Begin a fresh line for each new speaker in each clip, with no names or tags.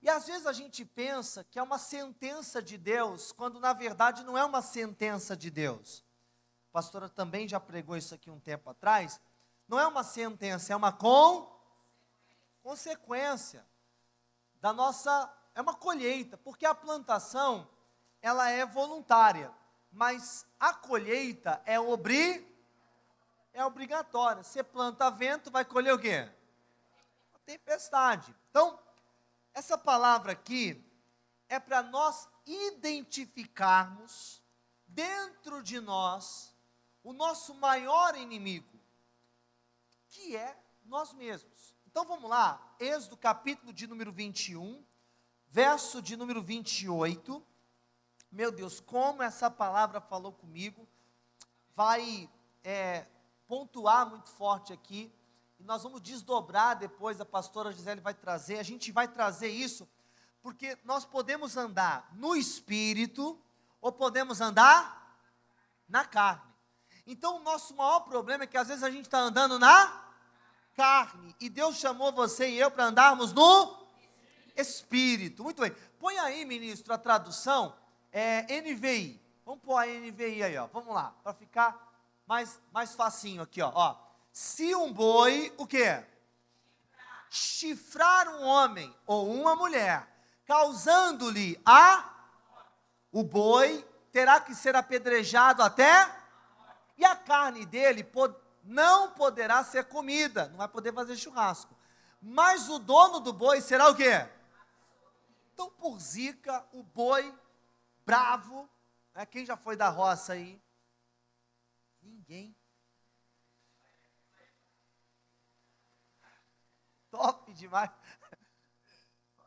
E às vezes a gente pensa que é uma sentença de Deus, quando na verdade não é uma sentença de Deus. A pastora também já pregou isso aqui um tempo atrás. Não é uma sentença, é uma consequência da nossa, é uma colheita, porque a plantação, ela é voluntária, mas a colheita é obrigatória. Você planta vento, vai colher o quê? A tempestade. Então, essa palavra aqui é para nós identificarmos dentro de nós o nosso maior inimigo, que é nós mesmos. Então vamos lá, Êxodo capítulo de número 21, verso de número 28. Meu Deus, como essa palavra falou comigo, vai pontuar muito forte aqui, e nós vamos desdobrar depois, a pastora Gisele vai trazer, a gente vai trazer isso, porque nós podemos andar no Espírito, ou podemos andar na carne. Então o nosso maior problema é que às vezes a gente está andando na carne, e Deus chamou você e eu para andarmos no Espírito. Muito bem, põe aí, ministro, a tradução, NVI, vamos pôr a NVI aí, ó. Vamos lá, para ficar mais facinho aqui, ó. Se um boi, o quê? Chifrar um homem ou uma mulher, causando-lhe o boi terá que ser apedrejado até, e a carne dele não poderá ser comida, não vai poder fazer churrasco, mas o dono do boi será o quê? Então, por zica, o boi bravo, quem já foi da roça aí? Ninguém. Top demais.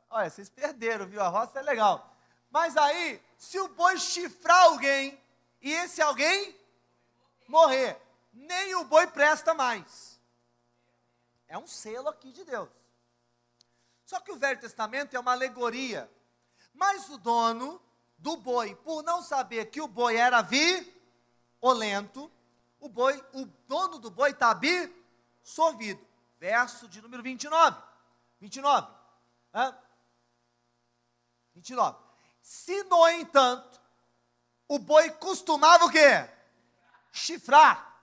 Olha, vocês perderam, viu? A roça é legal. Mas aí, se o boi chifrar alguém, e esse alguém morrer, nem o boi presta mais. É um selo aqui de Deus. Só que o Velho Testamento é uma alegoria. Mas o dono do boi, por não saber que o boi era violento, o dono do boi está absorvido. Verso de número 29. 29. 29. Se, no entanto, o boi costumava o quê? Chifrar.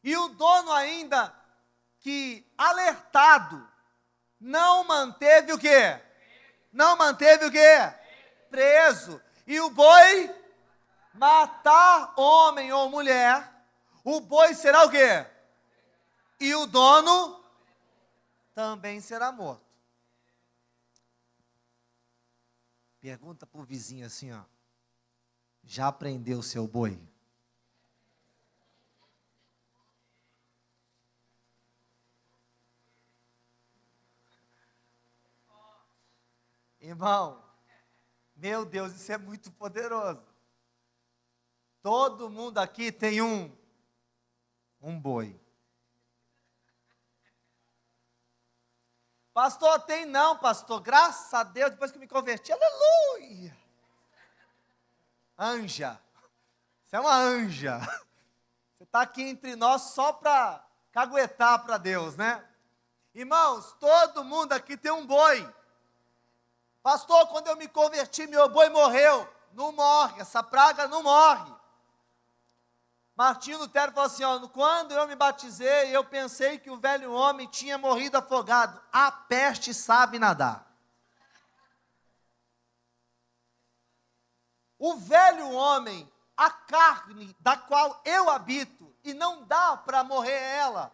E o dono ainda que alertado não manteve o quê? Não manteve o quê? Preso. E o boi matar homem ou mulher, o boi será o quê? E o dono também será morto. Pergunta para o vizinho assim, ó. Já prendeu o seu boi? Irmão, meu Deus, isso é muito poderoso. Todo mundo aqui tem um boi. Pastor, tem não, pastor. Graças a Deus, depois que me converti, aleluia. Anja. Você é uma anja. Você está aqui entre nós só para caguetar para Deus, né? Irmãos, todo mundo aqui tem um boi. Pastor, quando eu me converti, meu boi morreu. Não morre, essa praga não morre. Martinho Lutero falou assim, ó, quando eu me batizei, eu pensei que o velho homem tinha morrido afogado. A peste sabe nadar. O velho homem, a carne da qual eu habito, e não dá para morrer ela.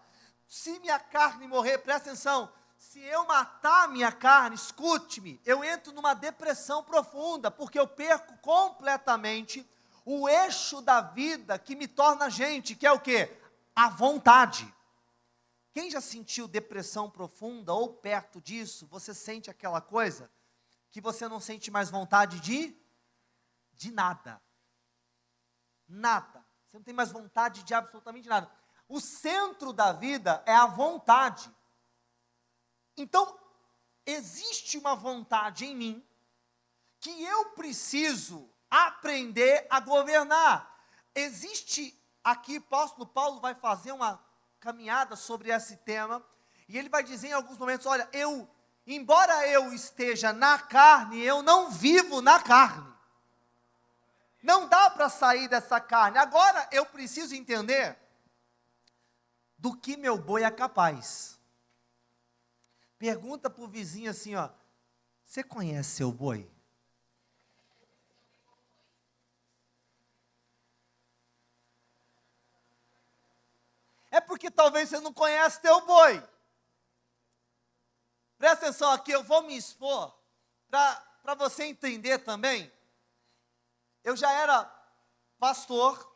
Se minha carne morrer, presta atenção, se eu matar a minha carne, escute-me, eu entro numa depressão profunda, porque eu perco completamente o eixo da vida que me torna gente, que é o quê? A vontade. Quem já sentiu depressão profunda ou perto disso, você sente aquela coisa que você não sente mais vontade de nada. Nada. Você não tem mais vontade de absolutamente nada. O centro da vida é a vontade. Então, existe uma vontade em mim que eu preciso aprender a governar. Existe aqui, o apóstolo Paulo vai fazer uma caminhada sobre esse tema, e ele vai dizer em alguns momentos, olha, eu embora eu esteja na carne, eu não vivo na carne. Não dá para sair dessa carne. Agora eu preciso entender do que meu boi é capaz. Pergunta para o vizinho assim, ó, você conhece seu boi? É porque talvez você não conhece teu boi. Presta atenção aqui, eu vou me expor para você entender também. Eu já era pastor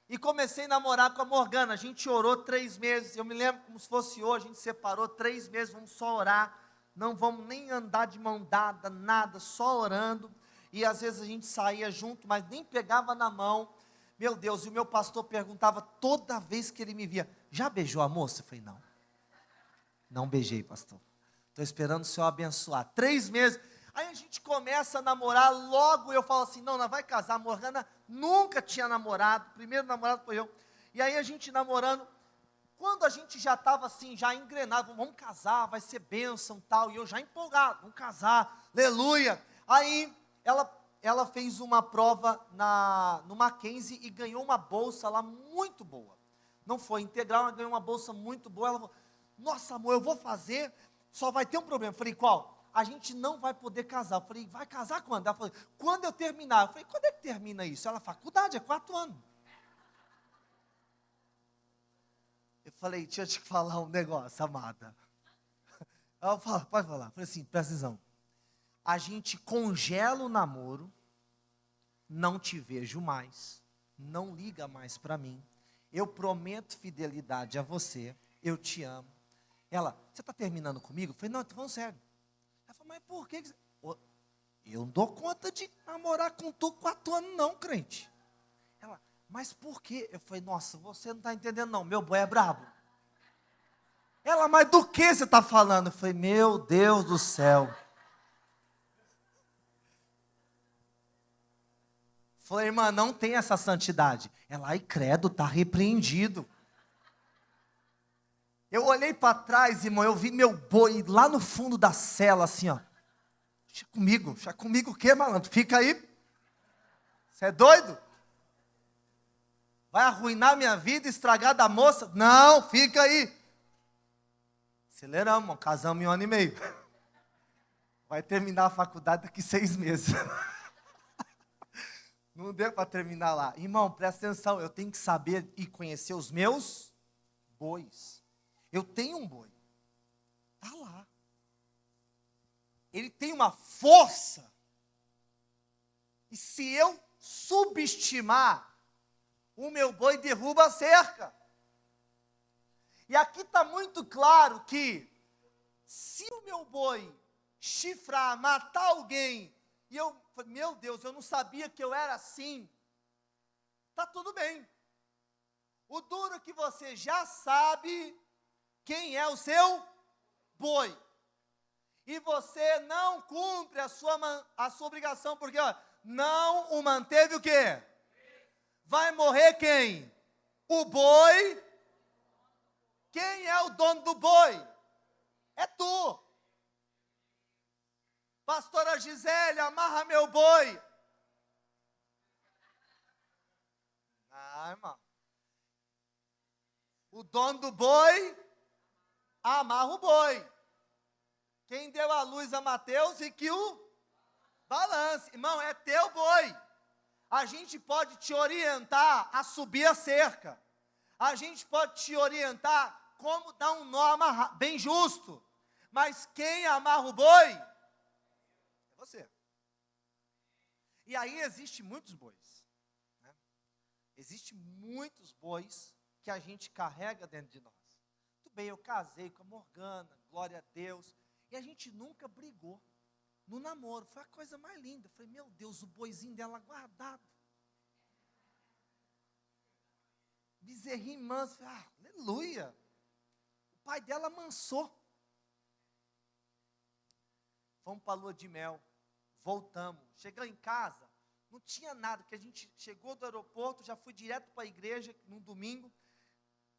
e comecei a namorar com a Morgana. A gente orou 3 meses, eu me lembro como se fosse hoje, a gente separou 3 meses, vamos só orar, não vamos nem andar de mão dada, nada, só orando. E às vezes a gente saía junto, mas nem pegava na mão. Meu Deus, e o meu pastor perguntava toda vez que ele me via, já beijou a moça? Eu falei, não. Não beijei, pastor. Estou esperando o Senhor abençoar. 3 meses. Aí a gente começa a namorar, logo eu falo assim, não, nós vai casar. A Morgana nunca tinha namorado, o primeiro namorado foi eu. E aí a gente namorando, quando a gente já estava assim, já engrenado, vamos casar, vai ser bênção tal, e eu já empolgado, vamos casar, aleluia. Aí ela fez uma prova no Mackenzie e ganhou uma bolsa lá muito boa. Não foi integral, mas ganhou uma bolsa muito boa. Ela falou, nossa amor, eu vou fazer, só vai ter um problema. Eu falei, qual? A gente não vai poder casar. Eu falei, vai casar quando? Ela falou, quando eu terminar. Eu falei, quando é que termina isso? Ela, faculdade, é 4 anos. Eu falei, deixa eu te falar um negócio, amada. Ela falou, pode falar. Eu falei assim, presta atenção. A gente congela o namoro, não te vejo mais, não liga mais para mim, eu prometo fidelidade a você, eu te amo. Ela, você está terminando comigo? Eu falei, não, estou falando sério. Ela falou, mas por que você... Eu não dou conta de namorar com tu 4 anos não, crente. Ela, mas por quê? Eu falei, nossa, você não está entendendo não, meu boi é brabo. Ela, mas do que você está falando? Eu falei, meu Deus do céu. Falei, irmã, não tem essa santidade. Ela, ai credo, está repreendido. Eu olhei para trás, irmão, eu vi meu boi lá no fundo da cela, assim, ó. Deixa comigo o quê, malandro? Fica aí. Você é doido? Vai arruinar minha vida, estragar da moça? Não, fica aí. Aceleramos, irmão, casamos em 1 ano e meio. Vai terminar a faculdade daqui 6 meses. Não deu para terminar lá. Irmão, presta atenção, eu tenho que saber e conhecer os meus bois. Eu tenho um boi. Está lá. Ele tem uma força. E se eu subestimar, o meu boi derruba a cerca. E aqui está muito claro que, se o meu boi chifrar, matar alguém, e eu, meu Deus, eu não sabia que eu era assim, está tudo bem. O duro é que você já sabe quem é o seu boi. E você não cumpre a sua obrigação, porque ó, não o manteve o quê? Vai morrer quem? O boi. Quem é o dono do boi? É tu. Pastora Gisele, amarra meu boi. Ah, irmão. O dono do boi, amarra o boi. Quem deu a luz a Mateus e que o balance. Irmão, é teu boi. A gente pode te orientar a subir a cerca. A gente pode te orientar como dar um nó bem justo. Mas quem amarra o boi é você. E aí existe muitos bois. Né? Existe muitos bois que a gente carrega dentro de nós. Tudo bem, eu casei com a Morgana, glória a Deus. E a gente nunca brigou no namoro. Foi a coisa mais linda. Eu falei, meu Deus, o boizinho dela guardado. Bezerrinho manso. Aleluia. O pai dela amansou. Fomos para a lua de mel. Voltamos. Chegamos em casa. Não tinha nada, porque a gente chegou do aeroporto, já fui direto para a igreja no domingo.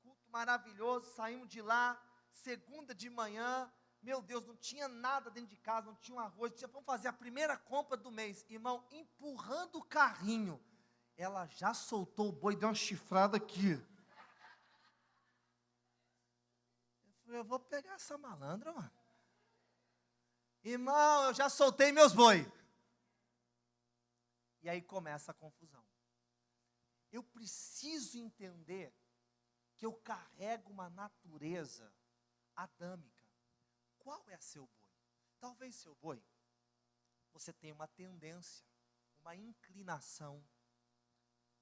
Culto maravilhoso. Saímos de lá. Segunda de manhã. Meu Deus, não tinha nada dentro de casa, não tinha um arroz, vamos fazer a primeira compra do mês. Irmão, empurrando o carrinho, ela já soltou o boi, deu uma chifrada aqui. Eu falei, eu vou pegar essa malandra, mano. Irmão, eu já soltei meus boi. E aí começa a confusão. Eu preciso entender que eu carrego uma natureza adâmica. Qual é seu boi? Talvez seu boi, você tenha uma tendência, uma inclinação,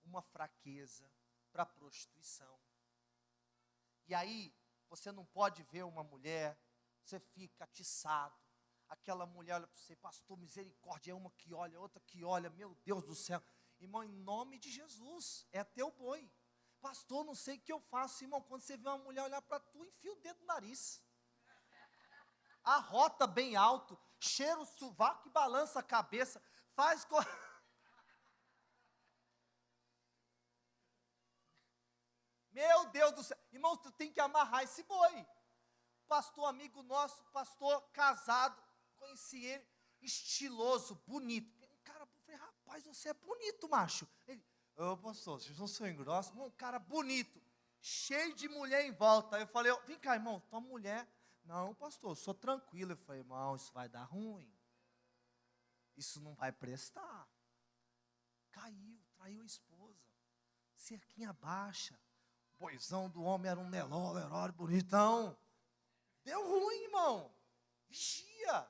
uma fraqueza para a prostituição. E aí, você não pode ver uma mulher, você fica atiçado. Aquela mulher olha para você, pastor, misericórdia, é uma que olha, outra que olha, meu Deus do céu. Irmão, em nome de Jesus, é teu boi. Pastor, não sei o que eu faço, irmão. Quando você vê uma mulher olhar para tu, enfia o dedo no nariz. Arrota bem alto, cheira o sovaco e balança a cabeça. Faz... Meu Deus do céu. Irmão, tu tem que amarrar esse boi. Pastor amigo nosso, pastor casado, conheci ele, estiloso, bonito. Cara, eu falei, rapaz, você é bonito, macho. Ele, ô pastor, vocês não são engrossos? Um cara bonito, cheio de mulher em volta. Eu falei, vem cá, irmão, tua mulher. Não, pastor, eu sou tranquilo. Eu falei, irmão, isso vai dar ruim. Isso não vai prestar. Caiu, traiu a esposa. Cerquinha baixa. Boizão do homem era um Nelore, bonitão. Deu ruim, irmão. Vigia.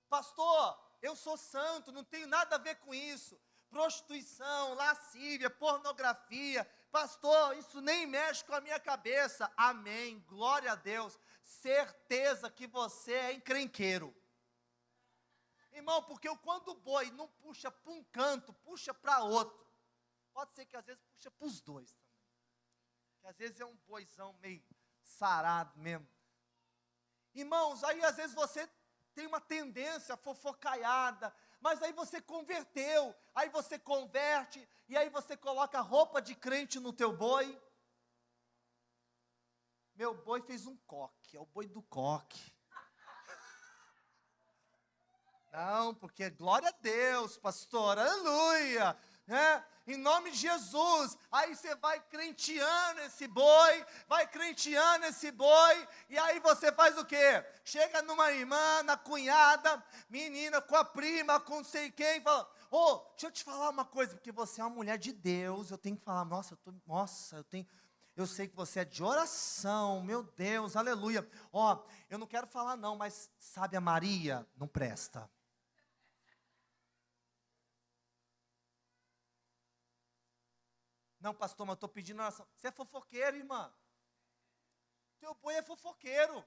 Pastor, eu sou santo, não tenho nada a ver com isso. Prostituição, lascívia, pornografia. Pastor, isso nem mexe com a minha cabeça. Amém, glória a Deus. Certeza que você é encrenqueiro. Irmão, porque quando o boi não puxa para um canto, puxa para outro. Pode ser que às vezes puxa para os dois também. Que às vezes é um boizão meio sarado mesmo. Irmãos, aí às vezes você tem uma tendência fofocaiada, mas aí você converteu, aí você converte, e aí você coloca roupa de crente no teu boi. Meu boi fez um coque, é o boi do coque. Não, porque glória a Deus, pastor, aleluia, né? Em nome de Jesus. Aí você vai crenteando esse boi, e aí você faz o quê? Chega numa irmã, na cunhada, menina, com a prima, com não sei quem, fala, deixa eu te falar uma coisa, porque você é uma mulher de Deus, eu tenho que falar, eu sei que você é de oração, meu Deus, aleluia. Eu não quero falar não, mas sabe a Maria? Não presta. Não, pastor, mas eu estou pedindo oração. Você é fofoqueiro, irmã. Teu boi é fofoqueiro.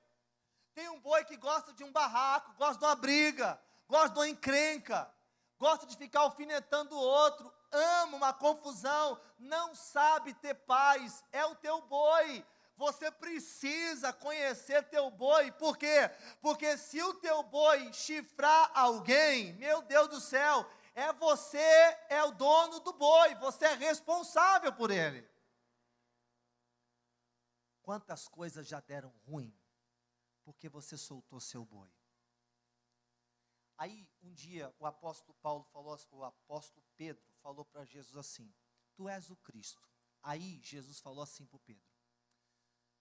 Tem um boi que gosta de um barraco, gosta de uma briga, gosta de uma encrenca, gosta de ficar alfinetando o outro, ama uma confusão, não sabe ter paz, é o teu boi. Você precisa conhecer teu boi, por quê? Porque se o teu boi chifrar alguém, meu Deus do céu, você é o dono do boi, você é responsável por ele. Quantas coisas já deram ruim, porque você soltou seu boi. Aí, um dia, o apóstolo Pedro falou para Jesus assim, tu és o Cristo. Aí, Jesus falou assim para o Pedro,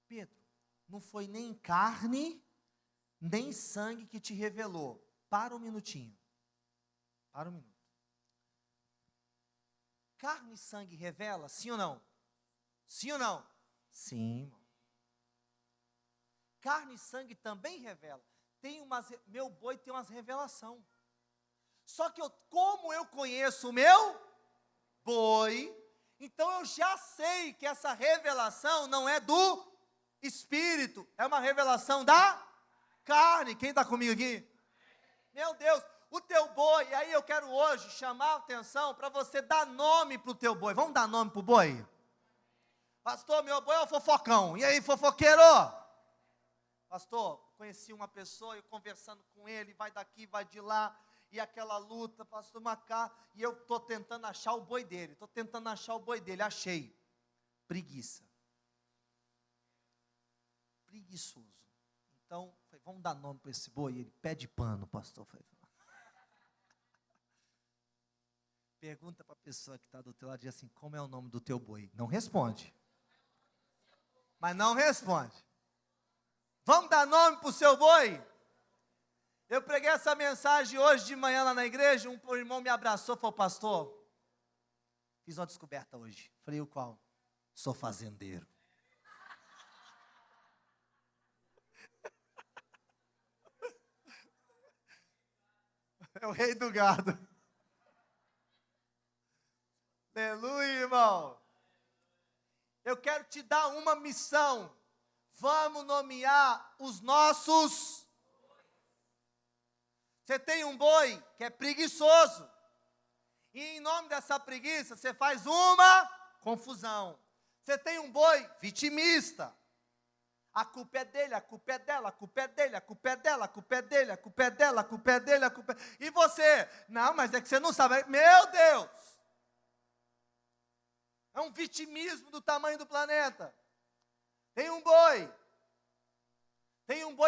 Pedro, não foi nem carne, nem sangue que te revelou. Para um minutinho. Para um minuto. Carne e sangue revela, sim ou não? Sim ou não? Sim, irmão. Carne e sangue também revela. Meu boi tem umas revelações. Só que como eu conheço o meu boi, então eu já sei que essa revelação não é do Espírito, é uma revelação da carne. Quem está comigo aqui? Meu Deus, o teu boi, e aí eu quero hoje chamar a atenção para você dar nome para o teu boi. Vamos dar nome para o boi? Pastor, meu boi é o fofocão. E aí, fofoqueiro? Pastor, conheci uma pessoa, eu conversando com ele, vai daqui, vai de lá, e aquela luta, pastor Macá, e eu estou tentando achar o boi dele, achei. Preguiça. Preguiçoso. Então, falei, vamos dar nome para esse boi? Ele, pé de pano, pastor. Falei, pergunta para a pessoa que está do teu lado, diz assim, como é o nome do teu boi? Não responde. Mas não responde. Vamos dar nome para o seu boi? Eu preguei essa mensagem hoje de manhã lá na igreja, um irmão me abraçou e falou, pastor, fiz uma descoberta hoje. Falei, o qual? Sou fazendeiro. É o rei do gado. Aleluia, irmão. Eu quero te dar uma missão. Vamos nomear os nossos. Você tem um boi que é preguiçoso. E em nome dessa preguiça, você faz uma confusão. Você tem um boi vitimista. A culpa é dele, a culpa é dela, a culpa é dele, a culpa é dela, a culpa é dele, a culpa é dela, a culpa é dele, a culpa é... E você? Não, mas é que você não sabe. Meu Deus! É um vitimismo do tamanho do planeta. Tem um boi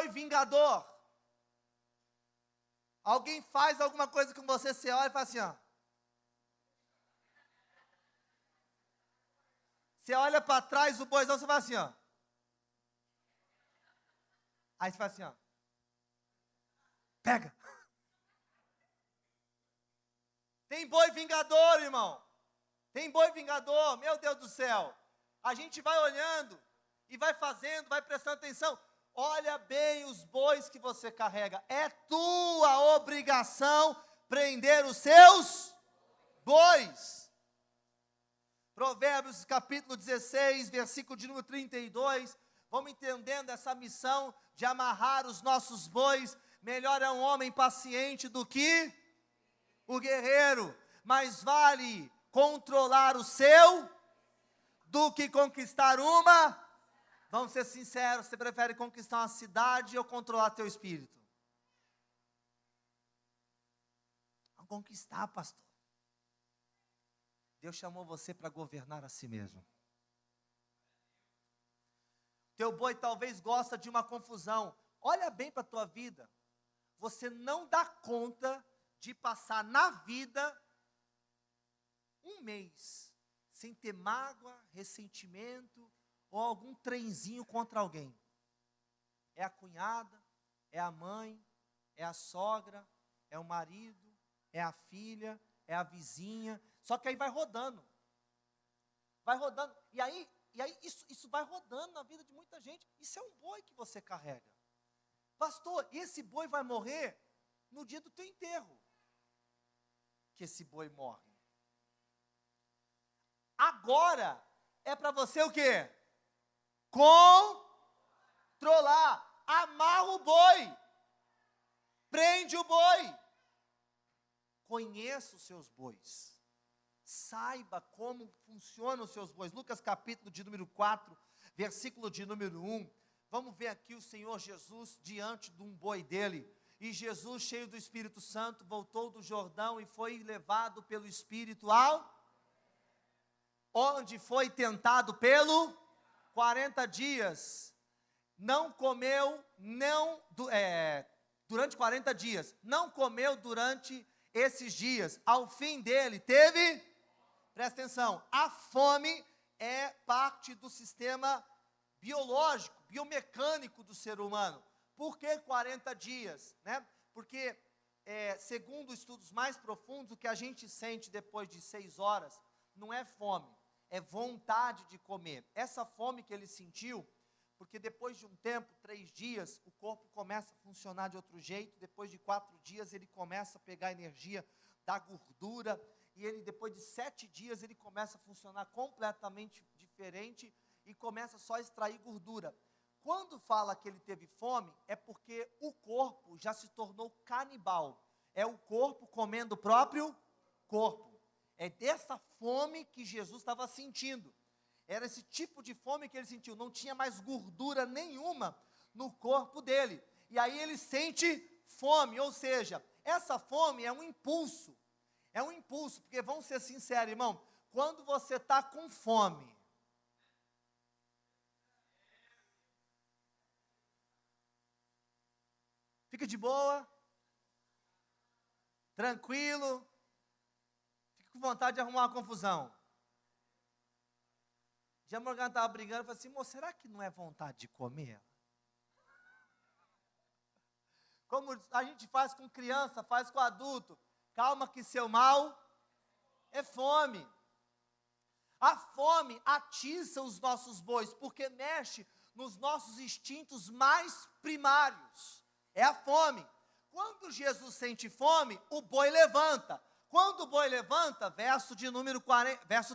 vingador. Alguém faz alguma coisa com você, você olha e fala assim, ó. Você olha para trás, o boizão, você fala assim, ó. Aí você fala assim, ó. Pega. Tem boi vingador, irmão. Tem boi vingador, meu Deus do céu. A gente vai olhando e vai fazendo, vai prestando atenção. Olha bem os bois que você carrega. É tua obrigação prender os seus bois. Provérbios capítulo 16, versículo de número 32. Vamos entendendo essa missão de amarrar os nossos bois. Melhor é um homem paciente do que o guerreiro. Mais vale controlar o seu do que conquistar uma. Vamos ser sinceros, você prefere conquistar uma cidade ou controlar teu espírito? Vamos conquistar, pastor. Deus chamou você para governar a si mesmo. Teu boi talvez gosta de uma confusão. Olha bem para a tua vida. Você não dá conta de passar na vida um mês sem ter mágoa, ressentimento ou algum trenzinho contra alguém. É a cunhada, é a mãe, é a sogra, é o marido, é a filha, é a vizinha. Só que aí vai rodando. Vai rodando. E aí isso vai rodando na vida de muita gente. Isso é um boi que você carrega. Pastor, esse boi vai morrer no dia do teu enterro. Que esse boi morre. Agora é para você o quê? Controlar. Amarra o boi. Prende o boi. Conheça os seus bois. Saiba como funcionam os seus bois. Lucas capítulo de número 4, versículo de número 1. Vamos ver aqui o Senhor Jesus diante de um boi dele. E Jesus, cheio do Espírito Santo, voltou do Jordão e foi levado pelo Espírito onde foi tentado pelo 40 dias. Não comeu, durante 40 dias. Não comeu durante esses dias. Ao fim dele, teve... Presta atenção, a fome é parte do sistema biológico, biomecânico do ser humano. Por que 40 dias? Né? Porque, segundo estudos mais profundos, o que a gente sente depois de 6 horas não é fome, é vontade de comer. Essa fome que ele sentiu, porque depois de um tempo, 3 dias, o corpo começa a funcionar de outro jeito, depois de 4 dias ele começa a pegar energia da gordura, e ele, depois de 7 dias, ele começa a funcionar completamente diferente e começa só a extrair gordura. Quando fala que ele teve fome, é porque o corpo já se tornou canibal. É o corpo comendo o próprio corpo. É dessa fome que Jesus estava sentindo. Era esse tipo de fome que ele sentiu. Não tinha mais gordura nenhuma no corpo dele. E aí ele sente fome, ou seja, essa fome é um impulso. É um impulso, porque vamos ser sinceros, irmão, quando você está com fome, Fica de boa, tranquilo, fica com vontade de arrumar uma confusão. Já Morgana estava brigando, eu falei assim, moço, será que não é vontade de comer? Como a gente faz com criança, faz com adulto. Calma que seu mal é fome. A fome atiça os nossos bois, porque mexe nos nossos instintos mais primários. É a fome. Quando Jesus sente fome, o boi levanta. Quando o boi levanta, verso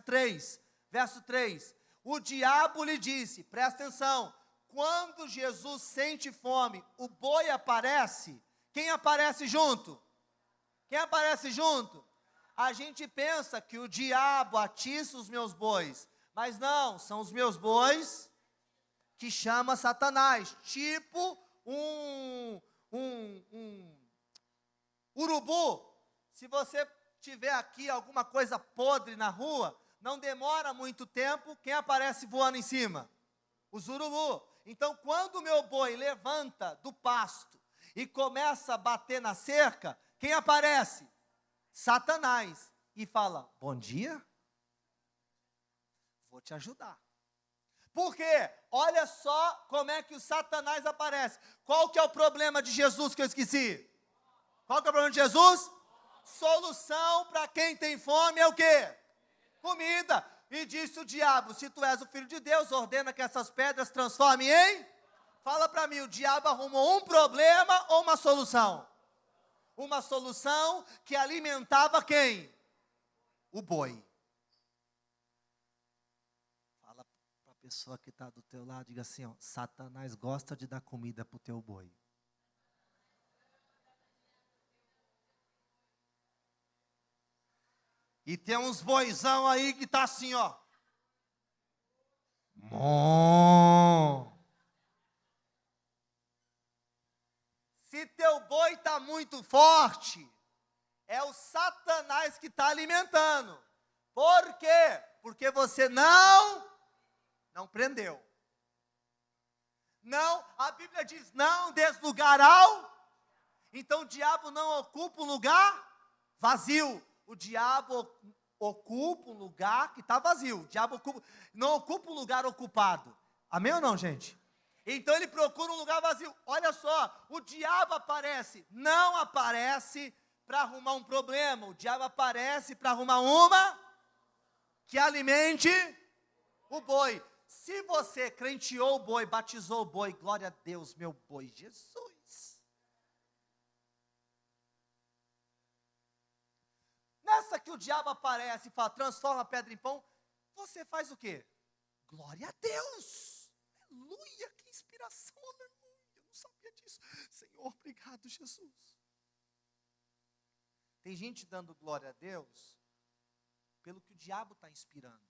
3, o diabo lhe disse, presta atenção, quando Jesus sente fome, o boi aparece, quem aparece junto? Quem aparece junto? A gente pensa que o diabo atiça os meus bois, mas não, são os meus bois que chama Satanás, tipo um urubu. Se você tiver aqui alguma coisa podre na rua, não demora muito tempo, quem aparece voando em cima? Os urubu. Então, quando o meu boi levanta do pasto e começa a bater na cerca, quem aparece? Satanás. E fala, bom dia, vou te ajudar. Por quê? Olha só como é que o Satanás aparece. Qual que é o problema de Jesus que eu esqueci? Qual que é o problema de Jesus? Solução para quem tem fome é o quê? Comida. E disse o diabo, se tu és o filho de Deus, ordena que essas pedras transformem em... Fala para mim, o diabo arrumou um problema ou uma solução? Uma solução que alimentava quem? O boi. Fala para a pessoa que está do teu lado, diga assim, ó, Satanás gosta de dar comida para o teu boi. E tem uns boizão aí que tá assim, ó. Se teu boi tá muito forte, é o Satanás que está alimentando. Por quê? Porque você não prendeu. Não, a Bíblia diz, não des lugar ao. Então o diabo não ocupa um lugar vazio. O diabo ocupa um lugar que está vazio. O diabo não ocupa um lugar ocupado. Amém ou não, gente? Então ele procura um lugar vazio. Olha só, o diabo aparece. Não aparece para arrumar um problema. O diabo aparece para arrumar uma que alimente o boi. Se você crenteou o boi, batizou o boi, glória a Deus, meu boi, Jesus. Nessa que o diabo aparece e fala, transforma a pedra em pão, você faz o quê? Glória a Deus! Aleluia, que inspiração, aleluia, eu não sabia disso. Senhor, obrigado, Jesus. Tem gente dando glória a Deus pelo que o diabo está inspirando.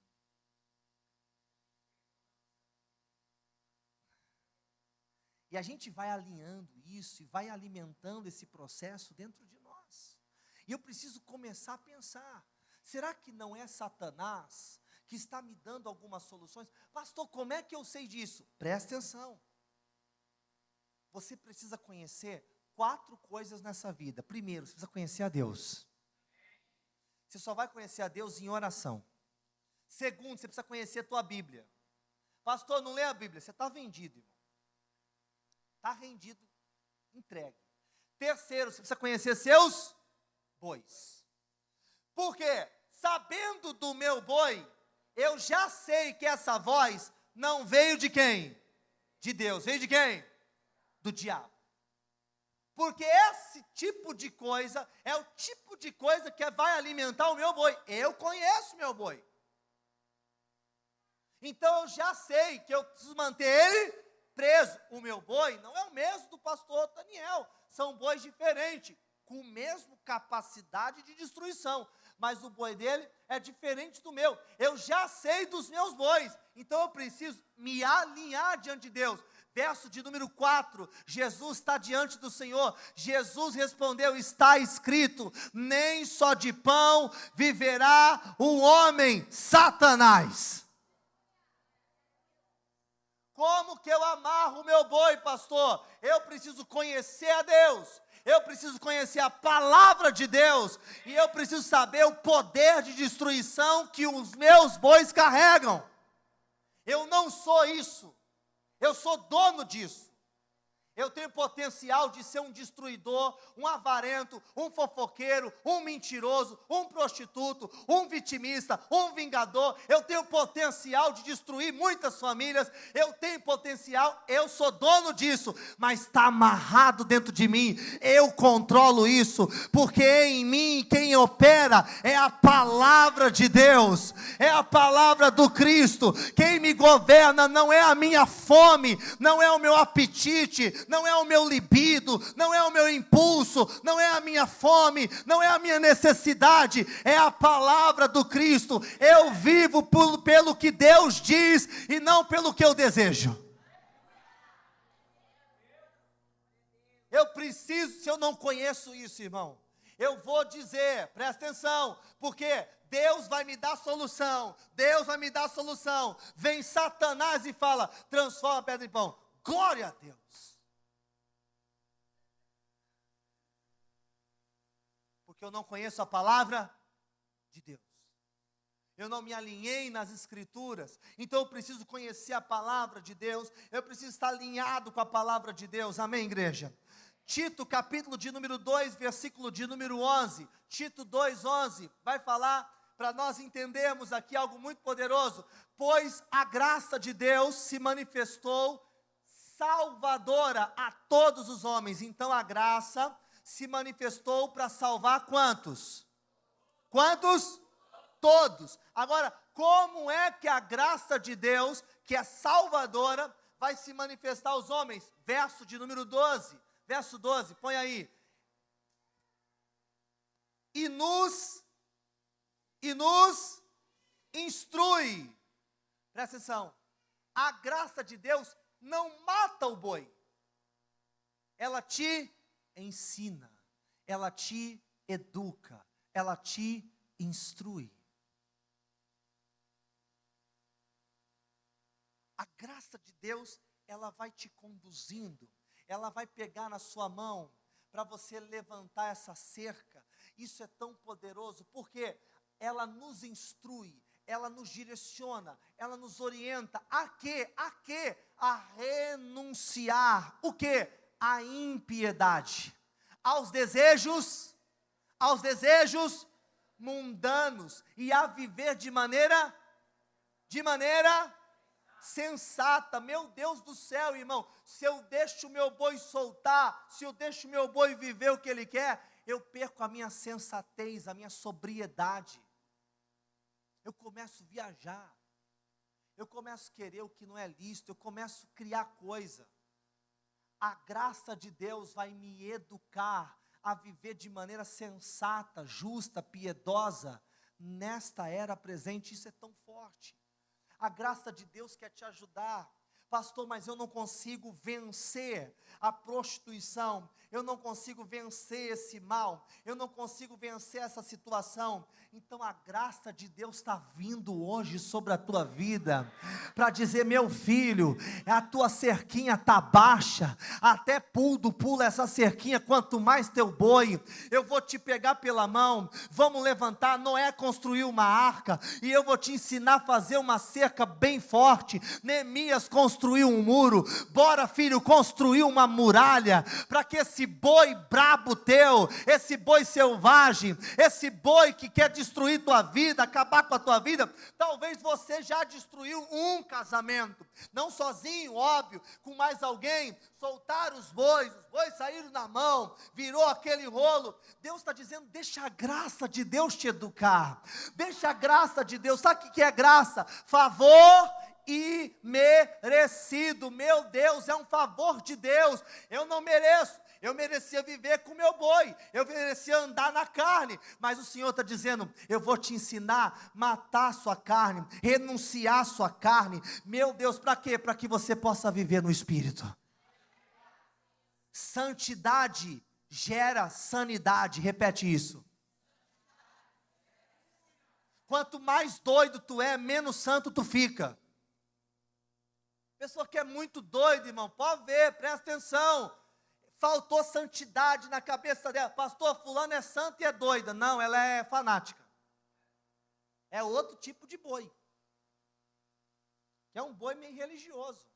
E a gente vai alinhando isso e vai alimentando esse processo dentro de nós. E eu preciso começar a pensar, será que não é Satanás que está me dando algumas soluções? Pastor, como é que eu sei disso? Presta atenção. Você precisa conhecer 4 coisas nessa vida. Primeiro, você precisa conhecer a Deus. Você só vai conhecer a Deus em oração. Segundo, você precisa conhecer a tua Bíblia. Pastor, não lê a Bíblia, você está vendido, irmão. Está rendido, entregue. Terceiro, você precisa conhecer seus bois. Por quê? Sabendo do meu boi, eu já sei que essa voz não veio de quem? De Deus. Veio de quem? Do diabo. Porque esse tipo de coisa é o tipo de coisa que vai alimentar o meu boi. Eu conheço meu boi. Então eu já sei que eu preciso manter ele preso. O meu boi não é o mesmo do pastor Daniel. São bois diferentes, com a mesma capacidade de destruição. Mas o boi dele é diferente do meu. Eu já sei dos meus bois. Então eu preciso me alinhar diante de Deus. Verso de número 4, Jesus está diante do Senhor. Jesus respondeu, está escrito, nem só de pão viverá o homem, Satanás. Como que eu amarro o meu boi, pastor? Eu preciso conhecer a Deus, eu preciso conhecer a palavra de Deus, e eu preciso saber o poder de destruição que os meus bois carregam. Eu não sou isso, eu sou dono disso. Eu tenho potencial de ser um destruidor, um avarento, um fofoqueiro, um mentiroso, um prostituto, um vitimista, um vingador. Eu tenho potencial de destruir muitas famílias. Eu tenho potencial, eu sou dono disso, mas está amarrado dentro de mim. Eu controlo isso, porque em mim quem opera é a palavra de Deus, é a palavra do Cristo. Quem me governa não é a minha fome, não é o meu apetite, não é o meu libido, não é o meu impulso, não é a minha fome, não é a minha necessidade, é a palavra do Cristo. Eu vivo pelo que Deus diz e não pelo que eu desejo. Eu preciso, se eu não conheço isso, irmão, eu vou dizer, presta atenção, porque Deus vai me dar solução, Deus vai me dar solução. Vem Satanás e fala, transforma a pedra em pão. Glória a Deus. Porque eu não conheço a palavra de Deus. Eu não me alinhei nas escrituras, então eu preciso conhecer a palavra de Deus, eu preciso estar alinhado com a palavra de Deus, amém, igreja? Tito, capítulo de número 2, versículo de número 11, Tito 2:11, vai falar, para nós entendermos aqui algo muito poderoso, pois a graça de Deus se manifestou salvadora a todos os homens. Então a graça se manifestou para salvar quantos? Quantos? Todos. Agora, como é que a graça de Deus, que é salvadora, vai se manifestar aos homens? Verso de número 12, verso 12, põe aí. E nos instrui. Presta atenção. A graça de Deus não mata o boi. Ela te ensina, ela te educa, ela te instrui. A graça de Deus, ela vai te conduzindo, ela vai pegar na sua mão para você levantar essa cerca. Isso é tão poderoso, porque ela nos instrui, ela nos direciona, ela nos orienta a quê? A quê? A renunciar, o quê? A impiedade, aos desejos mundanos, e a viver de maneira sensata. Meu Deus do céu, irmão, se eu deixo o meu boi soltar, se eu deixo o meu boi viver o que ele quer, eu perco a minha sensatez, a minha sobriedade, eu começo a viajar, eu começo a querer o que não é lícito, eu começo a criar coisa. A graça de Deus vai me educar a viver de maneira sensata, justa, piedosa, nesta era presente. Isso é tão forte. A graça de Deus quer te ajudar. Pastor, mas eu não consigo vencer a prostituição, eu não consigo vencer esse mal, eu não consigo vencer essa situação. Então a graça de Deus está vindo hoje sobre a tua vida, para dizer, meu filho, a tua cerquinha está baixa, até pula essa cerquinha, quanto mais teu boi, eu vou te pegar pela mão, vamos levantar. Noé construiu uma arca, e eu vou te ensinar a fazer uma cerca bem forte. Neemias construiu um muro, bora filho, construir uma muralha, para que esse boi brabo teu, esse boi selvagem, esse boi que quer destruir tua vida, acabar com a tua vida, talvez você já destruiu um casamento, não sozinho, óbvio, com mais alguém, soltaram os bois saíram na mão, virou aquele rolo. Deus está dizendo, deixa a graça de Deus te educar, deixa a graça de Deus. Sabe o que é graça? Favor imerecido. Meu Deus, é um favor de Deus. Eu não mereço, eu merecia viver com meu boi, eu merecia andar na carne, mas o Senhor está dizendo, eu vou te ensinar a matar a sua carne, renunciar a sua carne. Meu Deus, para quê? Para que você possa viver no Espírito. Santidade gera sanidade, repete isso. Quanto mais doido tu é, menos santo tu fica. Pessoa que é muito doida, irmão, pode ver, presta atenção. Faltou santidade na cabeça dela. Pastor, fulano é santo e é doida. Não, ela é fanática. É outro tipo de boi. Que é um boi meio religioso.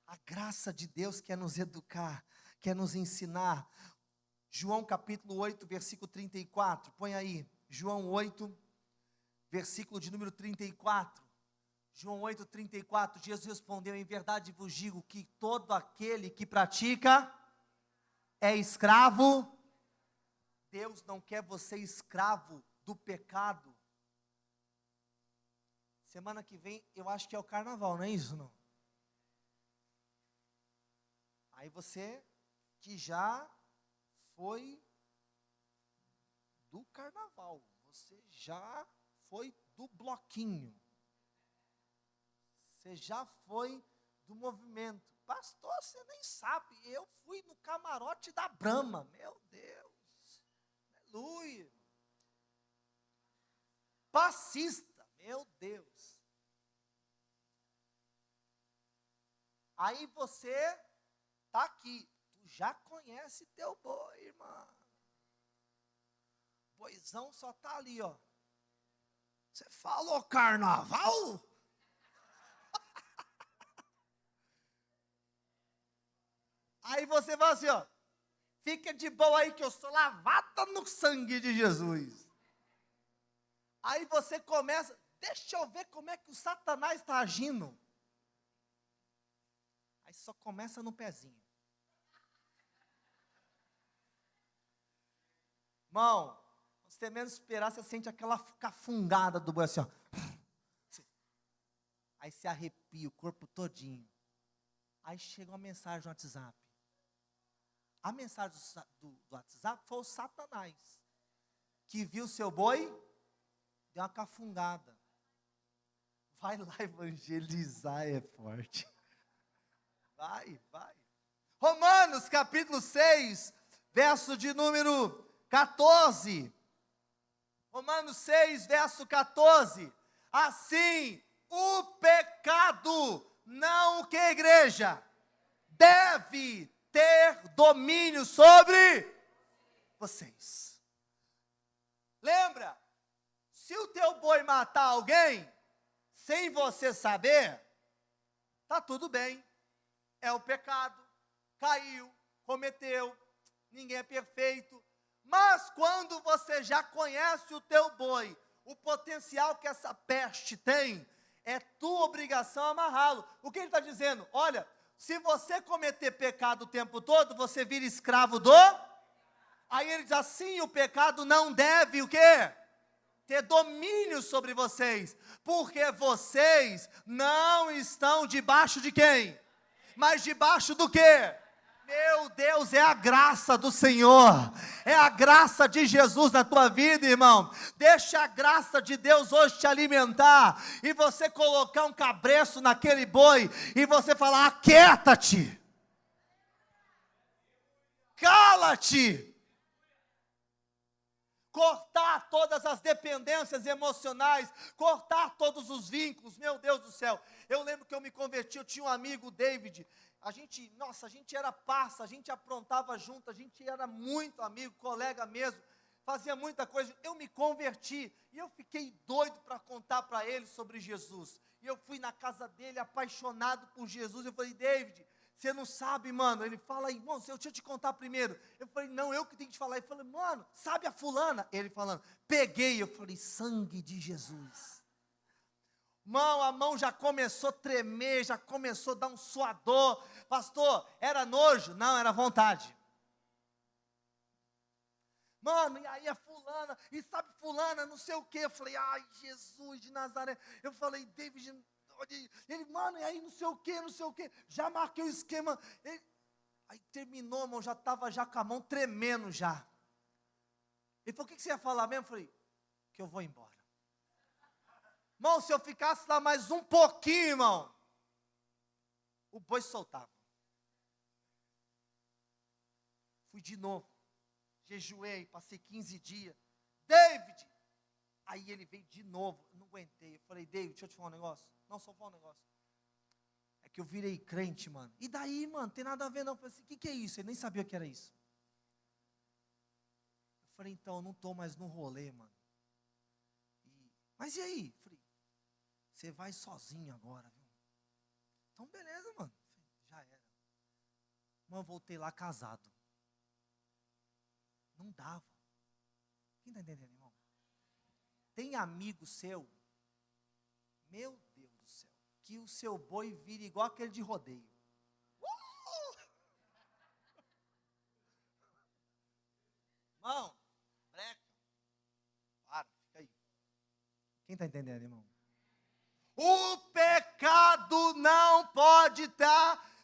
A graça de Deus quer nos educar, quer nos ensinar. João capítulo 8, versículo 34. Põe aí. João 8, versículo de número 34. João 8, 34. Jesus respondeu: em verdade vos digo que todo aquele que pratica é escravo. Deus não quer você escravo do pecado. Semana que vem, eu acho que é o carnaval, não é isso, não? Aí você que já foi do carnaval, você já foi do bloquinho, você já foi do movimento. Pastor, você nem sabe, eu fui no camarote da Brahma, meu Deus, aleluia. Passista, meu Deus. Aí você está aqui, tu já conhece teu boi, irmão. Boizão só está ali, ó. Você falou carnaval? Aí você vai assim, ó. Fica de boa aí que eu sou lavada no sangue de Jesus. Aí você começa, deixa eu ver como é que o Satanás está agindo. Aí só começa no pezinho. Irmão, você menos esperar, você sente aquela cafungada do boi assim, ó. Aí se arrepia o corpo todinho. Aí chega uma mensagem no WhatsApp. A mensagem do WhatsApp foi o Satanás, que viu seu boi, deu uma cafungada. Vai lá evangelizar, é forte. Vai. Romanos capítulo 6, verso de número 14. Romanos 6, verso 14. Assim, o pecado, não que a igreja, deve ter domínio sobre vocês. Lembra? Se o teu boi matar alguém, sem você saber, tá tudo bem. É o pecado, caiu, cometeu, ninguém é perfeito. Mas quando você já conhece o teu boi, o potencial que essa peste tem, é tua obrigação amarrá-lo. O que ele está dizendo? Olha, se você cometer pecado o tempo todo, você vira escravo do... Aí ele diz assim, o pecado não deve o quê? Ter domínio sobre vocês. Porque vocês não estão debaixo de quem? Mas debaixo do quê? Meu Deus, é a graça do Senhor, é a graça de Jesus na tua vida, irmão. Deixa a graça de Deus hoje te alimentar, e você colocar um cabresto naquele boi, e você falar: aquieta-te, cala-te. Cortar todas as dependências emocionais, cortar todos os vínculos, meu Deus do céu. Eu lembro que eu me converti, eu tinha um amigo, David, a gente era parça, a gente aprontava junto, a gente era muito amigo, colega mesmo, fazia muita coisa. Eu me converti e eu fiquei doido para contar para ele sobre Jesus. E eu fui na casa dele apaixonado por Jesus. Eu falei: David, você não sabe, mano. Ele fala aí, irmão, deixa eu te contar primeiro. Eu falei: não, eu que tenho que te falar. Ele falou: mano, sabe a fulana? Ele falando: peguei. Eu falei: sangue de Jesus. Mão, a mão já começou a tremer, já começou a dar um suador. Pastor, era nojo? Não, era vontade. Mano, e aí a fulana, e sabe fulana, não sei o quê. Eu falei: ai, Jesus de Nazaré. Eu falei: David, ele, mano, e aí não sei o quê. Já marquei o esquema. Aí terminou, irmão, já estava já com a mão tremendo já. Ele falou: o que você ia falar mesmo? Eu falei: que eu vou embora. Irmão, se eu ficasse lá mais um pouquinho, irmão, o boi soltava. Fui de novo, jejuei, passei 15 dias. David! Aí ele veio de novo, não aguentei. Eu falei: David, deixa eu te falar um negócio. Não, só falar um negócio. que eu virei crente, mano. E daí, mano, tem nada a ver não. Eu falei assim, o que é isso? Ele nem sabia o que era isso. Eu falei, então, eu não estou mais no rolê, mano. Mas e aí? Eu falei, você vai sozinho agora, viu? Então, beleza, mano. Já era. Mano, eu voltei lá casado. Não dava. Quem está entendendo, irmão? Tem amigo seu, meu Deus do céu, que o seu boi vira igual aquele de rodeio. Irmão, breca. Para, fica aí. Quem está entendendo, irmão? O pecado não pode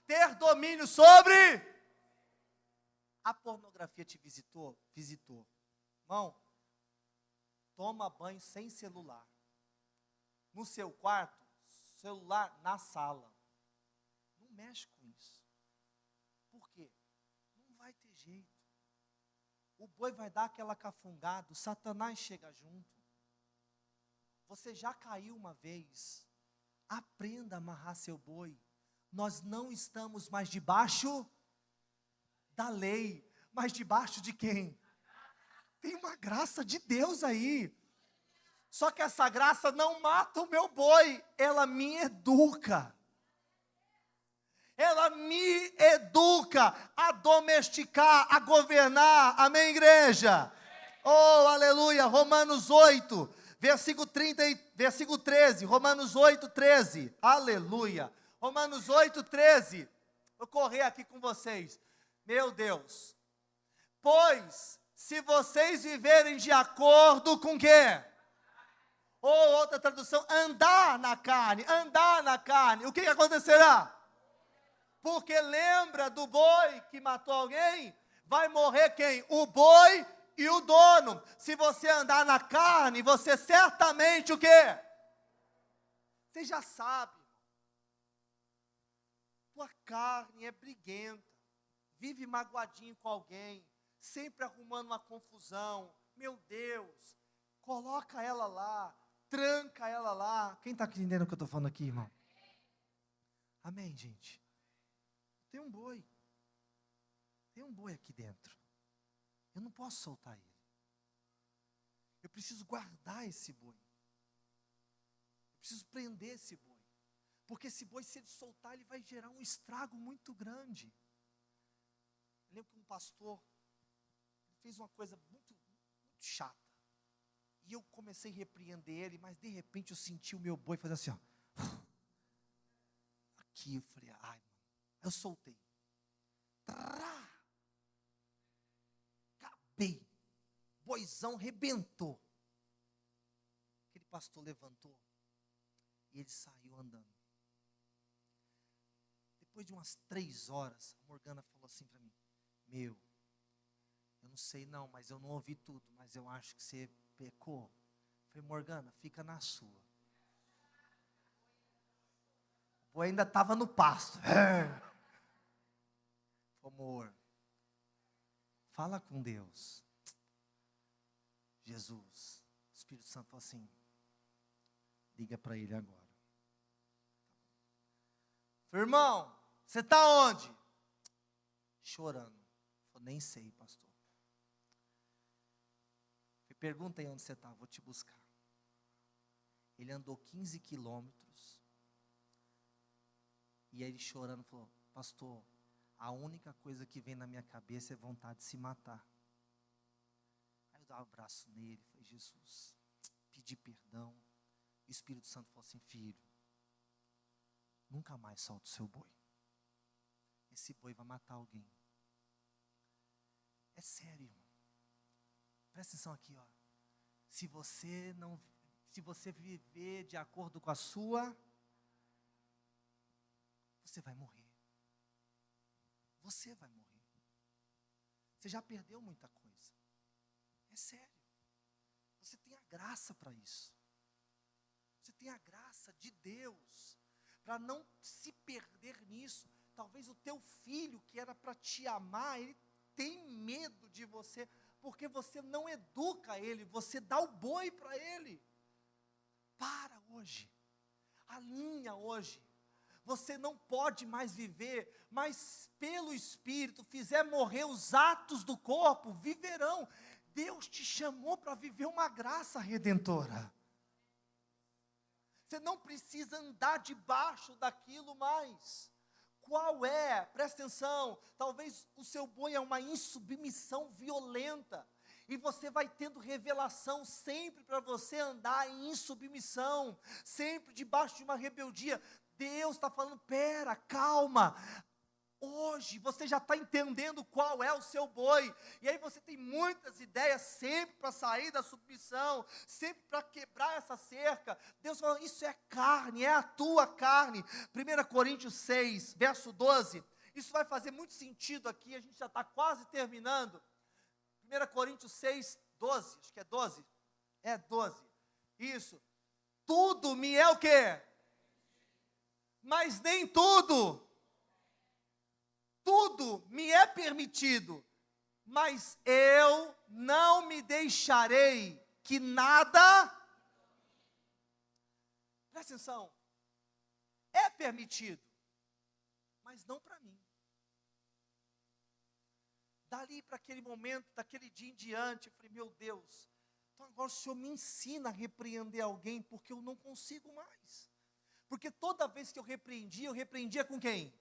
ter domínio sobre. A pornografia te visitou? Visitou. Irmão, toma banho sem celular. No seu quarto, celular na sala. Não mexe com isso. Por quê? Não vai ter jeito. O boi vai dar aquela cafungada, o Satanás chega junto. Você já caiu uma vez. Aprenda a amarrar seu boi. Nós não estamos mais debaixo da lei, mas debaixo de quem? Tem uma graça de Deus aí. Só que essa graça não mata o meu boi, ela me educa. Ela me educa a domesticar, a governar. Amém, igreja? Oh, aleluia. Romanos 8, versículo 13. Romanos 8, 13. Aleluia. Romanos 8, 13. Vou correr aqui com vocês. Meu Deus. Pois, se vocês viverem de acordo com o quê? Ou outra tradução, andar na carne. O que acontecerá? Porque lembra do boi que matou alguém? Vai morrer quem? O boi e o dono. Se você andar na carne, você certamente o quê? Você já sabe. Tua carne é briguenta. Vive magoadinho com alguém. Sempre arrumando uma confusão. Meu Deus. Coloca ela lá. Tranca ela lá. Quem está entendendo o que eu estou falando aqui, irmão? Amém, gente? Tem um boi. Tem um boi aqui dentro. Eu não posso soltar ele. Eu preciso guardar esse boi. Eu preciso prender esse boi. Porque esse boi, se ele soltar, ele vai gerar um estrago muito grande. Eu lembro que um pastor fez uma coisa muito chata. E eu comecei a repreender ele, mas de repente eu senti o meu boi fazer assim, ó. Aqui, eu falei, ai, mano. Eu soltei. Acabei. Boizão rebentou. Aquele pastor levantou e ele saiu andando. Depois de umas 3 horas, a Morgana falou assim para mim, eu não sei não, mas eu não ouvi tudo, mas eu acho que você pecou. Eu falei, Morgana, fica na sua. O boi ainda estava no pasto. Amor, fala com Deus. Jesus, o Espírito Santo falou assim, liga para ele agora. Falei, irmão, você está onde? Chorando. Falei, nem sei, pastor. Falei, pergunta aí onde você está, vou te buscar. Ele andou 15 quilômetros. E aí ele chorando falou, pastor, a única coisa que vem na minha cabeça é vontade de se matar. Aí eu dava um abraço nele, falei, Jesus, pedi perdão. O Espírito Santo falou assim, filho, nunca mais solta o seu boi. Esse boi vai matar alguém. É sério, irmão. Presta atenção aqui, ó. Se você viver de acordo com a sua, você vai morrer. Você vai morrer. Você já perdeu muita coisa. É sério. Você tem a graça para isso. Você tem a graça de Deus para não se perder nisso. Talvez o teu filho, que era para te amar, ele tem medo de você, porque você não educa ele, você dá o boi para ele. Para hoje. Alinha hoje. você não pode mais viver, mas pelo Espírito fizer morrer os atos do corpo, viverão. Deus te chamou para viver uma graça redentora. Você não precisa andar debaixo daquilo mais. Qual é? Presta atenção, talvez o seu boi é uma insubmissão violenta, e você vai tendo revelação sempre para você andar em insubmissão, sempre debaixo de uma rebeldia. Deus está falando, pera, calma, hoje você já está entendendo qual é o seu boi, e aí você tem muitas ideias sempre para sair da submissão, sempre para quebrar essa cerca. Deus fala, isso é carne, é a tua carne. 1 Coríntios 6, verso 12, isso vai fazer muito sentido aqui, a gente já está quase terminando. 1 Coríntios 6, 12, acho que é 12, 12, isso, tudo me é o quê? Mas nem tudo me é permitido, mas eu não me deixarei que nada, presta atenção, é permitido, mas não para mim. Dali para aquele momento, daquele dia em diante, eu falei, meu Deus, então agora o Senhor me ensina a repreender alguém, porque eu não consigo mais. Porque toda vez que eu repreendia com quem?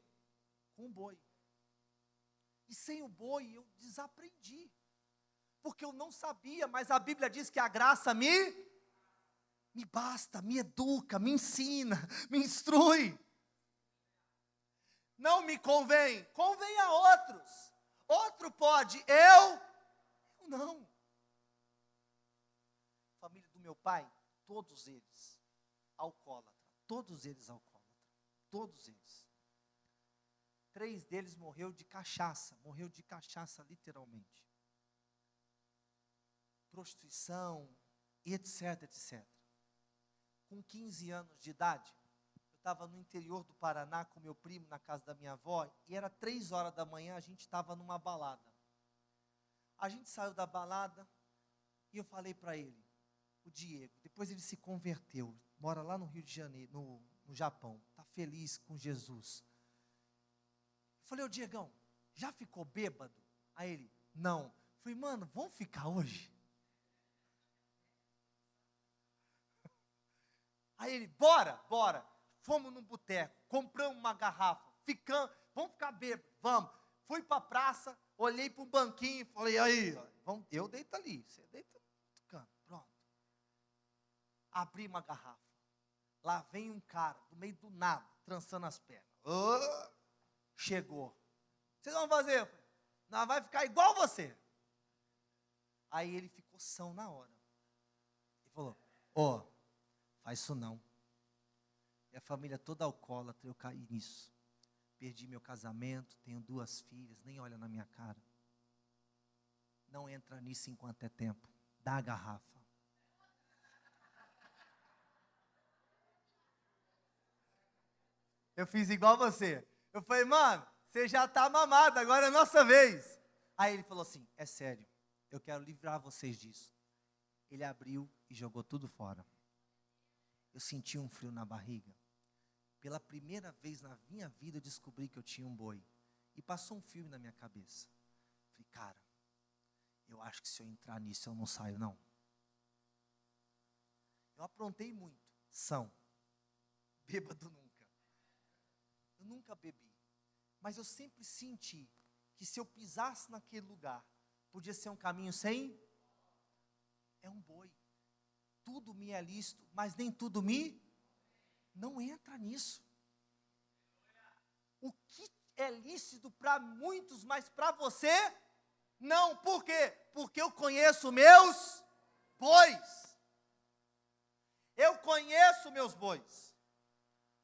Com o boi. E sem o boi eu desaprendi, porque eu não sabia, mas a Bíblia diz que a graça me basta, me educa, me ensina, me instrui. Não me convém, convém a outros. Outro pode, eu não. Família do meu pai, todos eles alcoólatra, todos eles alcoólatras. 3 deles morreu de cachaça literalmente. Prostituição, etc, etc. Com 15 anos de idade, eu estava no interior do Paraná com meu primo, na casa da minha avó, e era 3 horas da manhã, a gente estava numa balada. A gente saiu da balada, e eu falei para ele, o Diego, depois ele se converteu, mora lá no Rio de Janeiro, no Japão, está feliz com Jesus. Eu falei, ô Diegão, já ficou bêbado? Aí ele, não. Eu falei, mano, vamos ficar hoje? Aí ele, bora. Fomos num boteco, compramos uma garrafa, vamos ficar bêbado, vamos. Fui para a praça, olhei para um banquinho, falei, aí, vamos, eu deito ali, você deita no outro canto, pronto. Abri uma garrafa, lá vem um cara, do meio do nada, trançando as pernas. Chegou. O que vocês vão fazer? Eu falei, não, vai ficar igual você. Aí ele ficou são na hora. Ele falou, faz isso não. Minha família toda alcoólatra, eu caí nisso. Perdi meu casamento, tenho 2 filhas, nem olha na minha cara. Não entra nisso enquanto é tempo. Dá a garrafa. Eu fiz igual você. Eu falei, mano, você já está mamado, agora é a nossa vez. Aí ele falou assim, é sério, eu quero livrar vocês disso. Ele abriu e jogou tudo fora. Eu senti um frio na barriga. Pela primeira vez na minha vida eu descobri que eu tinha um boi. E passou um filme na minha cabeça. Falei, cara, eu acho que se eu entrar nisso eu não saio não. Eu aprontei muito, bêbado nunca. Eu nunca bebi, mas eu sempre senti que se eu pisasse naquele lugar, podia ser um caminho sem, é um boi, tudo me é lícito, mas nem tudo não entra nisso. O que é lícito para muitos, mas para você, não, por quê? Porque eu conheço meus bois, eu conheço meus bois.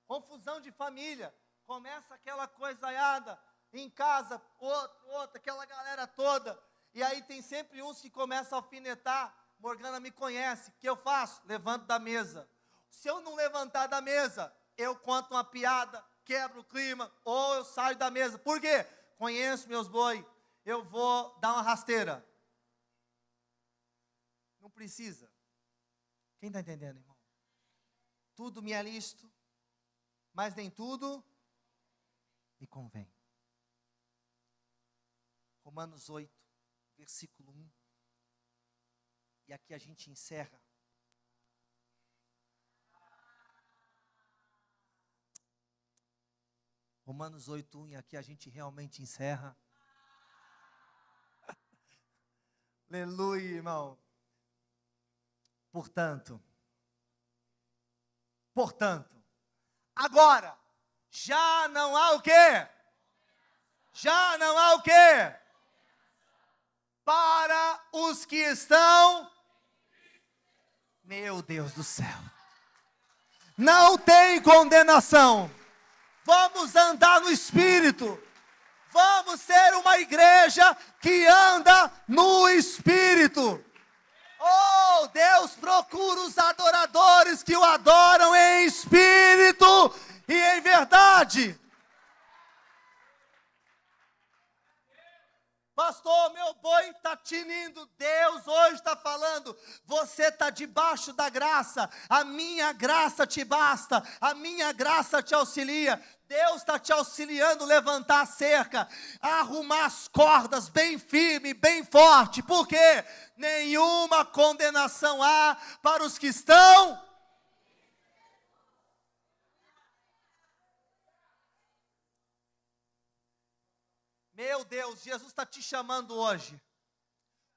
Confusão de família, começa aquela coisaiada em casa, outra, aquela galera toda, e aí tem sempre uns que começam a alfinetar. Morgana me conhece, o que eu faço? Levanto da mesa. Se eu não levantar da mesa, eu conto uma piada, quebro o clima, ou eu saio da mesa. Por quê? Conheço meus boi, eu vou dar uma rasteira. Não precisa. Quem está entendendo, irmão? Tudo me é lícito, mas nem tudo me convém. Romanos 8, versículo 1. E aqui a gente encerra. Romanos 8, 1, e aqui a gente realmente encerra. Aleluia, irmão. Portanto, agora, já não há o quê? Já não há o quê? Para os que estão, meu Deus do céu, não tem condenação. Vamos andar no Espírito. Vamos ser uma igreja que anda no Espírito. Oh, Deus procura os adoradores que o adoram em espírito e em verdade. Pastor, meu boi está tinindo. Deus hoje está falando, você está debaixo da graça, a minha graça te basta, a minha graça te auxilia. Deus está te auxiliando a levantar a cerca, a arrumar as cordas bem firme, bem forte. Por quê? Nenhuma condenação há para os que estão. Meu Deus, Jesus está te chamando hoje.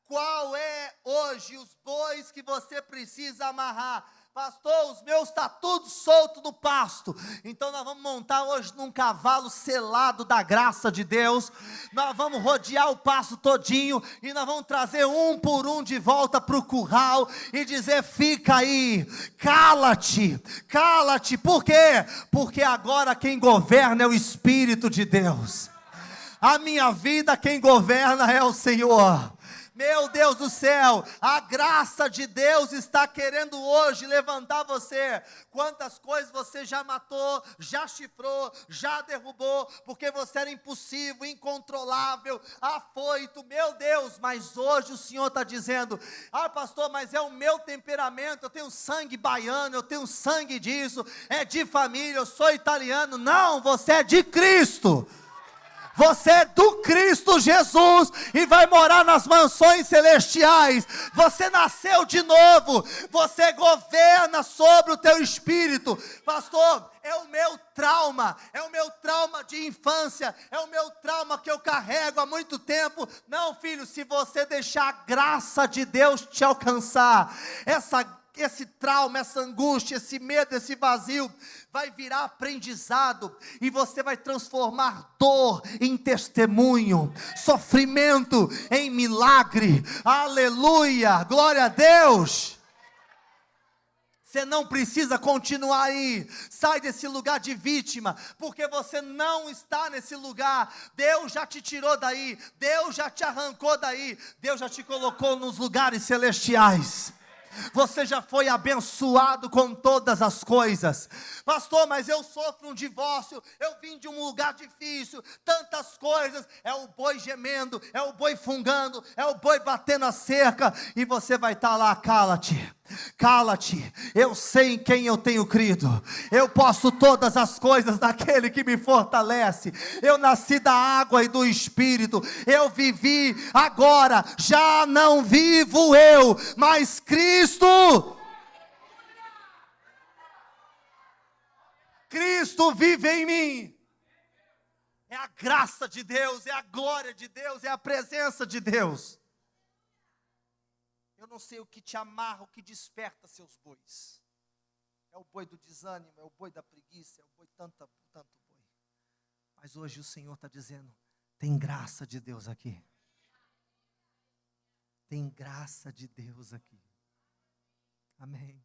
Qual é hoje os bois que você precisa amarrar? Pastor, os meus estão tudo solto no pasto. Então nós vamos montar hoje num cavalo selado da graça de Deus. Nós vamos rodear o pasto todinho e nós vamos trazer um por um de volta para o curral e dizer: fica aí, cala-te, cala-te. Por quê? Porque agora quem governa é o Espírito de Deus. A minha vida quem governa é o Senhor. Meu Deus do céu, a graça de Deus está querendo hoje levantar você. Quantas coisas você já matou, já chifrou, já derrubou, porque você era impossível, incontrolável, afoito, meu Deus. Mas hoje o Senhor está dizendo: ah, pastor, mas é o meu temperamento, eu tenho sangue baiano, eu tenho sangue disso, é de família, eu sou italiano. Não, você é de Cristo. Você é do Cristo Jesus e vai morar nas mansões celestiais. Você nasceu de novo. Você governa sobre o teu espírito. Pastor, é o meu trauma de infância, é o meu trauma que eu carrego há muito tempo. Não, filho, se você deixar a graça de Deus te alcançar, esse trauma, essa angústia, esse medo, esse vazio, vai virar aprendizado, e você vai transformar dor em testemunho, sofrimento em milagre. Aleluia, glória a Deus. Você não precisa continuar aí. Sai desse lugar de vítima, porque você não está nesse lugar. Deus já te tirou daí, Deus já te arrancou daí, Deus já te colocou nos lugares celestiais. Você já foi abençoado com todas as coisas. Pastor, mas eu sofro um divórcio, eu vim de um lugar difícil, tantas coisas. É o boi gemendo, é o boi fungando, é o boi batendo a cerca, e você vai estar lá: cala-te, cala-te, eu sei em quem eu tenho crido, eu posso todas as coisas naquele que me fortalece. Eu nasci da água e do Espírito, eu vivi, agora já não vivo eu, mas Cristo vive em mim. É a graça de Deus, é a glória de Deus, é a presença de Deus. Eu não sei o que te amarra, o que desperta seus bois. É o boi do desânimo, é o boi da preguiça, é o boi tanto boi. Mas hoje o Senhor está dizendo: tem graça de Deus aqui. Tem graça de Deus aqui. Amém.